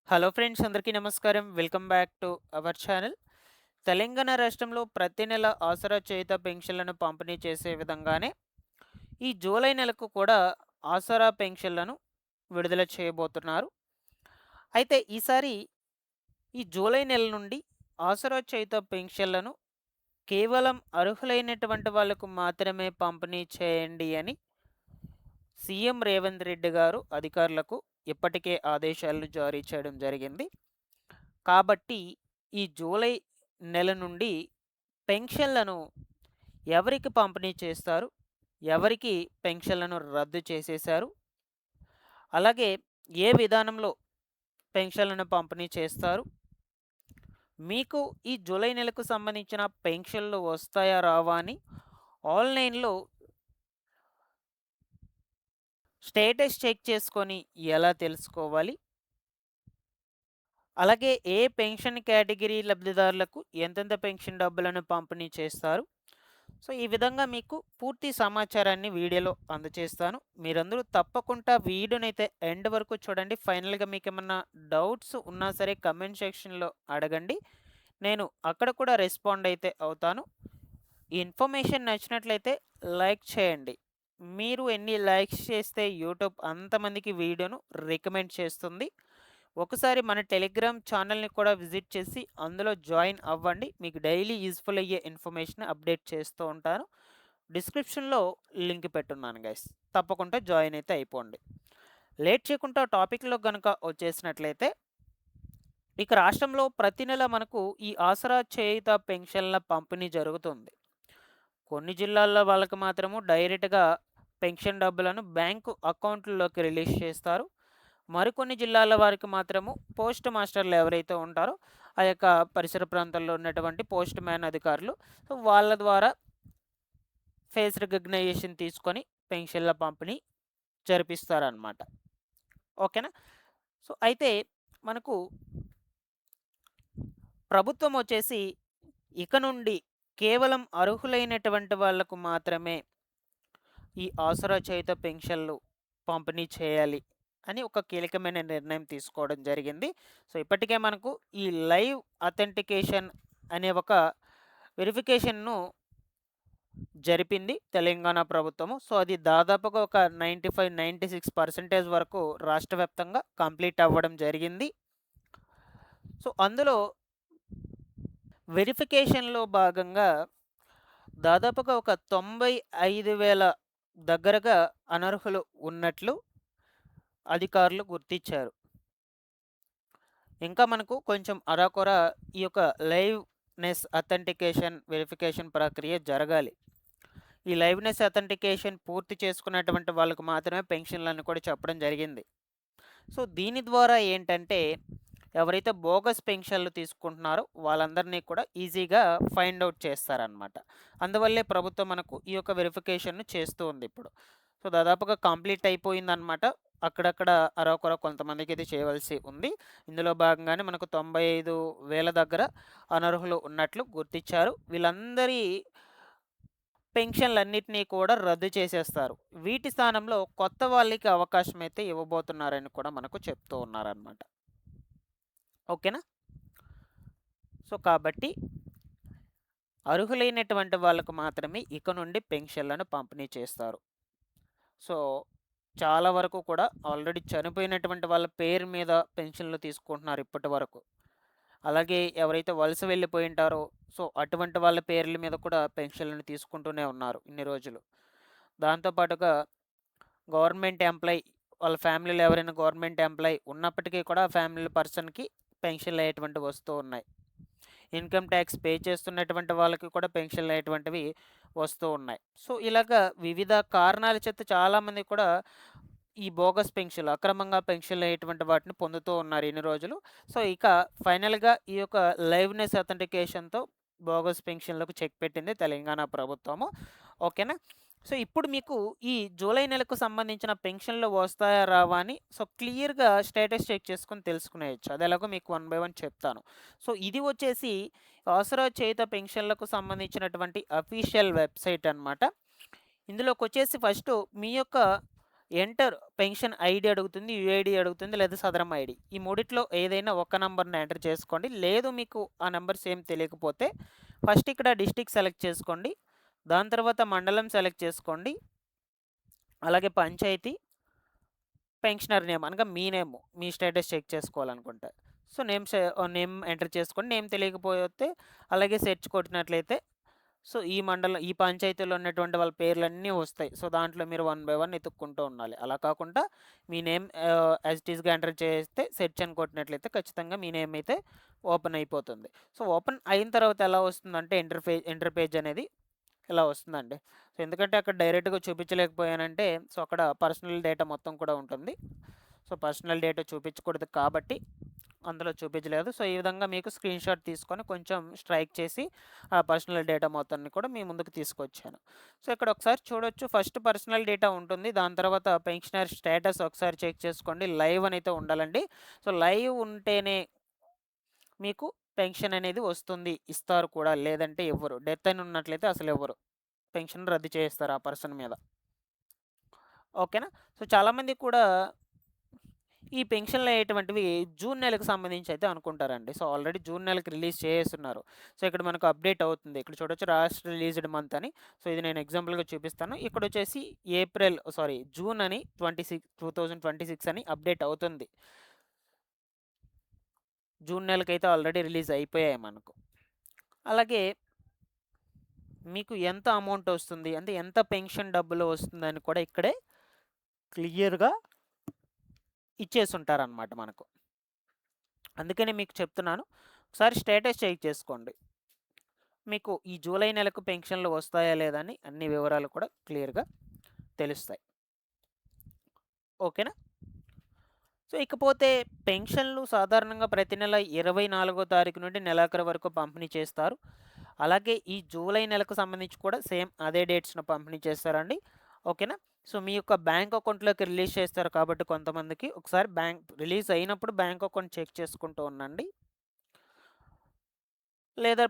Hello friends, అందరికీ నమస్కారం. Welcome back to our channel. Telangana రాష్ట్రంలో ప్రతి నెల ఆసరా చేయుత పెన్షన్లను పంపిణీ చేసే విధంగానే ఈ జూలై నెలకు కూడా ఆసరా పెన్షన్లను విడుదల చేయబోతున్నారు. అయితే ఈసారి ఈ జూలై నెల నుండి ఆసరా చేయుత పెన్షన్లను కేవలం అర్హులైనటువంటి వాళ్ళకు మాత్రమే పంపిణీ చేయండి అని సీఎం రేవంత్ రెడ్డి గారు అధికారులకు ఇప్పటికే ఆదేశాలు జారీ చేయడం జరిగింది. కాబట్టి ఈ జూలై నెల నుండి పెన్షన్లను ఎవరికి పంపిణీ చేస్తారు? ఎవరికి పెన్షన్లను రద్దు చేసేశారు? అలాగే ఏ విధానంలో పెన్షన్లను పంపిణీ చేస్తారు? మీకు ఈ జూలై నెలకు సంబంధించిన పెన్షన్లు వస్తాయా రావా అని ఆన్లైన్‌లో స్టేటస్ చెక్ చేసుకొని ఎలా తెలుసుకోవాలి? అలాగే ఏ పెన్షన్ కేటగిరీ లబ్ధిదారులకు ఎంతెంత పెన్షన్ డబ్బులను పంపిణీ చేస్తారు? సో, ఈ విధంగా మీకు పూర్తి సమాచారాన్ని వీడియోలో అందజేస్తాను. మీరందరూ తప్పకుండా వీడియోనైతే ఎండ్ వరకు చూడండి. ఫైనల్‌గా మీకేమన్నా డౌట్స్ ఉన్నా సరే కమెంట్ సెక్షన్‌లో అడగండి. నేను అక్కడ కూడా రెస్పాండ్ అయితే అవుతాను. ఈ ఇన్ఫర్మేషన్ నచ్చినట్లయితే లైక్ చేయండి. మీరు ఎన్ని లైక్స్ చేస్తే యూట్యూబ్ అంతమందికి వీడియోను రికమెండ్ చేస్తుంది. ఒకసారి మన టెలిగ్రామ్ ఛానల్‌ని కూడా విజిట్ చేసి అందులో జాయిన్ అవ్వండి. మీకు డైలీ యూజ్‌ఫుల్ అయ్యే ఇన్ఫర్మేషన్ అప్డేట్ చేస్తూ ఉంటాను. డిస్క్రిప్షన్‌లో లింక్ పెట్టున్నాను గైస్. తప్పకుండా జాయిన్ అయితే అయిపోండి. లేట్ చేయకుండా టాపిక్‌లో గనుక వచ్చేసినట్లయితే, ఇక రాష్ట్రంలో ప్రతి నెల మనకు ఈ ఆసరా చేయుత పెన్షన్ల పంపిణీ జరుగుతుంది. కొన్ని జిల్లాల్లో వాళ్ళకి మాత్రము డైరెక్ట్‌గా పెన్షన్ డబ్బులను బ్యాంకు అకౌంట్‌ల్లోకి రిలీజ్ చేస్తారు. మరికొన్ని జిల్లాల వారికి మాత్రము పోస్ట్ మాస్టర్లు ఎవరైతే ఉంటారో ఆ యొక్క పరిసర ప్రాంతాల్లో ఉన్నటువంటి పోస్ట్ మ్యాన్ అధికారులు, సో వాళ్ళ ద్వారా ఫేస్ రికగ్నైజేషన్ తీసుకొని పెన్షన్ల పంపిణీ జరిపిస్తారనమాట. ఓకేనా? సో అయితే మనకు ప్రభుత్వం వచ్చేసి ఇక నుండి కేవలం అర్హులైనటువంటి వాళ్లకు మాత్రమే ఈ ఆసరా చేయుత పెన్షన్లు పంపిణీ చేయాలి అని ఒక కీలకమైన నిర్ణయం తీసుకోవడం జరిగింది. సో ఇప్పటికే మనకు ఈ లైవ్ అథెంటికేషన్ అనే ఒక వెరిఫికేషన్ను జరిపింది తెలంగాణ ప్రభుత్వము. సో అది దాదాపుగా ఒక 95-96% వరకు రాష్ట్ర వ్యాప్తంగా కంప్లీట్ అవ్వడం జరిగింది. సో అందులో వెరిఫికేషన్‌లో భాగంగా దాదాపుగా ఒక 95,000 దగ్గరగా అనర్హులు ఉన్నట్లు అధికారులు గుర్తించారు. ఇంకా మనకు కొంచెం అరాకొర ఈ యొక్క లైవ్‌నెస్ అథెంటికేషన్, వెరిఫికేషన్ ప్రక్రియ జరగాలి. ఈ లైవ్‌నెస్ అథెంటికేషన్ పూర్తి చేసుకున్నటువంటి వాళ్ళకు మాత్రమే పెన్షన్‌లని కూడా చెప్పడం జరిగింది. సో దీని ద్వారా ఏంటంటే, ఎవరైతే బోగస్ పెన్షన్లు తీసుకుంటున్నారో వాళ్ళందరినీ కూడా ఈజీగా ఫైండ్ ఔట్ చేస్తారనమాట. అందువల్లే ప్రభుత్వం మనకు ఈ యొక్క వెరిఫికేషన్‌ను చేస్తూ ఉంది ఇప్పుడు. సో దాదాపుగా కంప్లీట్ అయిపోయిందనమాట. అక్కడక్కడ అరకొర కొంతమందికైతే చేయవలసి ఉంది. ఇందులో భాగంగానే మనకు 95,000 దగ్గర అనర్హులు ఉన్నట్లు గుర్తించారు. వీళ్ళందరి పెన్షన్‌లన్నిటిని కూడా రద్దు చేసేస్తారు. వీటి స్థానంలో కొత్త వాళ్ళకి అవకాశం అయితే ఇవ్వబోతున్నారని కూడా మనకు చెప్తూ ఉన్నారనమాట. ఓకేనా? సో కాబట్టి అర్హులైనటువంటి వాళ్ళకు మాత్రమే ఇక నుండి పెన్షన్‌లను పంపిణీ చేస్తారు. సో చాలా వరకు కూడా ఆల్రెడీ చనిపోయినటువంటి వాళ్ళ పేరు మీద పెన్షన్‌లు తీసుకుంటున్నారు ఇప్పటి వరకు. అలాగే ఎవరైతే వలస వెళ్ళిపోయి ఉంటారో, సో అటువంటి వాళ్ళ పేర్ల మీద కూడా పెన్షన్‌లను తీసుకుంటూనే ఉన్నారు ఇన్ని రోజులు. దాంతో పాటుగా గవర్నమెంట్ ఎంప్లాయీ వాళ్ళ ఫ్యామిలీలో ఎవరైనా గవర్నమెంట్ ఎంప్లాయీ ఉన్నప్పటికీ కూడా ఫ్యామిలీ పర్సన్‌కి పెన్షన్‌లు అయ్యేటువంటివి వస్తూ ఉన్నాయి. ఇన్‌కమ్ ట్యాక్స్ పే చేస్తున్నటువంటి వాళ్ళకి కూడా పెన్షన్‌లు అయ్యేటువంటివి వస్తూ ఉన్నాయి. సో ఇలాగా వివిధ కారణాల చేత చాలామంది కూడా ఈ బోగస్ పెన్షన్‌లు, అక్రమంగా పెన్షన్‌లు అయ్యేటువంటి వాటిని పొందుతూ ఉన్నారు ఇన్ని రోజులు. సో ఇక ఫైనల్‌గా ఈ యొక్క లైవ్‌నెస్ అథెంటికేషన్‌తో బోగస్ పెన్షన్‌లకు చెక్ పెట్టింది తెలంగాణ ప్రభుత్వము. ఓకేనా? సో ఇప్పుడు మీకు ఈ జూలై నెలకు సంబంధించిన పెన్షన్‌లు వస్తాయా రావా అని సో క్లియర్‌గా స్టేటస్ చెక్ చేసుకొని తెలుసుకునేయొచ్చు. అది ఎలాగో మీకు వన్ బై వన్ చెప్తాను. సో ఇది వచ్చేసి ఆసరా చేయుత పెన్షన్‌లకు సంబంధించినటువంటి అఫీషియల్ వెబ్‌సైట్ అనమాట. ఇందులోకొచ్చేసి ఫస్టు మీ యొక్క ఎంటర్ పెన్షన్ ఐడి అడుగుతుంది, యూఐడి అడుగుతుంది, లేదా సదరం ఐడి. ఈ మూడిట్లో ఏదైనా ఒక నంబర్‌ని ఎంటర్ చేసుకోండి. లేదు మీకు ఆ నంబర్స్ ఏం తెలియకపోతే ఫస్ట్ ఇక్కడ డిస్ట్రిక్ట్ సెలెక్ట్ చేసుకోండి. దాని తర్వాత మండలం సెలెక్ట్ చేసుకోండి. అలాగే పంచాయతీ, పెన్షనర్ నేమ్ అనగా మీ నేమ్, మీ స్టేటస్ చెక్ చేసుకోవాలనుకుంటే. సో, నేమ్ ఎంటర్ చేసుకోండి. నేమ్ తెలియకపోతే అలాగే సెర్చ్ కొట్టినట్లయితే సో, ఈ మండలం, ఈ పంచాయతీలో ఉన్నటువంటి వాళ్ళ పేర్లన్నీ వస్తాయి. సో, దాంట్లో మీరు వన్ బై వన్ ఎతుక్కుంటూ ఉండాలి. అలా కాకుండా మీ నేమ్ యాజ్ ఇట్ ఈస్‌గా ఎంటర్ చేస్తే సెర్చ్ అని కొట్టినట్లయితే ఖచ్చితంగా మీ నేమ్ అయితే ఓపెన్ అయిపోతుంది. సో, ఓపెన్ అయిన తర్వాత ఎలా వస్తుందంటే ఎంటర్ పేజ్ అనేది ఇలా వస్తుందండి. సో, ఎందుకంటే అక్కడ డైరెక్ట్‌గా చూపించలేకపోయానంటే సో, అక్కడ పర్సనల్ డేటా మొత్తం కూడా ఉంటుంది. సో, పర్సనల్ డేటా చూపించకూడదు కాబట్టి అందులో చూపించలేదు. సో, ఈ విధంగా మీకు స్క్రీన్‌షాట్ తీసుకొని కొంచెం స్ట్రైక్ చేసి ఆ పర్సనల్ డేటా మొత్తాన్ని కూడా మీ ముందుకు తీసుకొచ్చాను. సో, ఇక్కడ ఒకసారి చూడొచ్చు, ఫస్ట్ పర్సనల్ డేటా ఉంటుంది. దాని తర్వాత పెన్షనర్ స్టేటస్ ఒకసారి చెక్ చేసుకోండి. లైవ్ అనైతే ఉండాలండి. సో, లైవ్ ఉంటేనే మీకు పెన్షన్ అనేది వస్తుంది. ఇస్తారు కూడా. లేదంటే ఇవ్వరు. డెత్ అని ఉన్నట్లయితే అసలు ఇవ్వరు. పెన్షన్ రద్దు చేస్తారు ఆ పర్సన్ మీద. ఓకేనా? సో, చాలామంది కూడా ఈ పెన్షన్లు అయ్యేటువంటివి జూన్ నెలకు సంబంధించి అయితే అనుకుంటారండి. సో, ఆల్రెడీ జూన్ నెలకి రిలీజ్ చేసేస్తున్నారు. సో, ఇక్కడ మనకు అప్డేట్ అవుతుంది. ఇక్కడ చూడొచ్చు లాస్ట్ రిలీజ్డ్ మంత్ అని. సో, ఇది నేను ఎగ్జాంపుల్‌గా చూపిస్తాను. ఇక్కడొచ్చేసి జూన్ అని 2026 అని అప్డేట్ అవుతుంది. జూన్ నెలకైతే ఆల్రెడీ రిలీజ్ అయిపోయాయి మనకు. అలాగే మీకు ఎంత అమౌంట్ వస్తుంది, అంటే ఎంత పెన్షన్ డబ్బులు వస్తుందని కూడా ఇక్కడే క్లియర్‌గా ఇచ్చేసుంటారనమాట మనకు. అందుకనే మీకు చెప్తున్నాను. ఒకసారి స్టేటస్ చెక్ చేసుకోండి. మీకు ఈ జూలై నెలకు పెన్షన్లు వస్తాయా లేదా అని అన్ని వివరాలు కూడా క్లియర్‌గా తెలుస్తాయి. ఓకేనా? సో, ఇకపోతే పెన్షన్లు సాధారణంగా ప్రతి నెల 24వ తారీఖు నుండి నెలాఖరు వరకు పంపిణీ చేస్తారు. అలాగే ఈ జూలై నెలకు సంబంధించి కూడా సేమ్ అదే డేట్స్‌న పంపిణీ చేస్తారండి. ఓకేనా? సో, మీ యొక్క బ్యాంక్ అకౌంట్‌లోకి రిలీజ్ చేస్తారు కాబట్టి కొంతమందికి ఒకసారి రిలీజ్ అయినప్పుడు బ్యాంక్ అకౌంట్ చెక్ చేసుకుంటూ ఉండండి. లేదా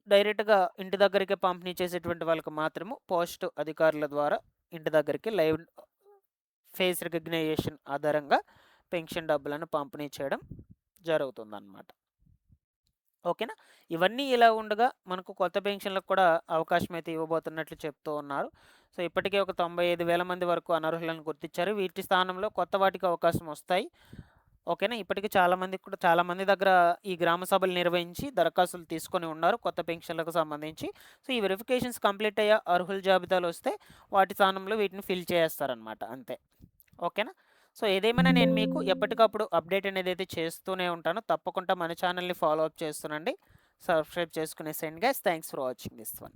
డైరెక్ట్‌గా ఇంటి దగ్గరికే పంపిణీ చేసేటువంటి వాళ్ళకి మాత్రము పోస్ట్ అధికారుల ద్వారా ఇంటి దగ్గరికి లైవ్ ఫేస్ రికగ్నైజేషన్ ఆధారంగా పెన్షన్ డబ్బులను పంపిణీ చేయడం జరుగుతుందన్నమాట. ఓకేనా? ఇవన్నీ ఇలా ఉండగా మనకు కొత్త పెన్షన్‌లకు కూడా అవకాశం అయితే ఇవ్వబోతున్నట్లు చెప్తూ ఉన్నారు. సో, ఇప్పటికే ఒక 95,000 మంది వరకు అనర్హులను గుర్తించారు. వీటి స్థానంలో కొత్త వాటికి అవకాశం వస్తాయి. ఓకేనా? ఇప్పటికి చాలా మంది దగ్గర ఈ గ్రామ సభలు నిర్వహించి దరఖాస్తులు తీసుకొని ఉన్నారు కొత్త పెన్షన్‌లకు సంబంధించి. సో, ఈ వెరిఫికేషన్స్ కంప్లీట్ అయ్యా అర్హుల జాబితాలో వస్తే వాటి స్థానంలో వీటిని ఫిల్ చేసేస్తారనమాట అంతే. ఓకేనా? సో, ఏదేమైనా నేను మీకు ఎప్పటికప్పుడు అప్డేట్ అనేది అయితే చేస్తూనే ఉంటాను. తప్పకుండా మన ఛానల్‌ని ఫాలో అప్ చేస్తుండండి. సబ్స్క్రైబ్ చేసుకునేసేయండి guys. Thanks for watching this one.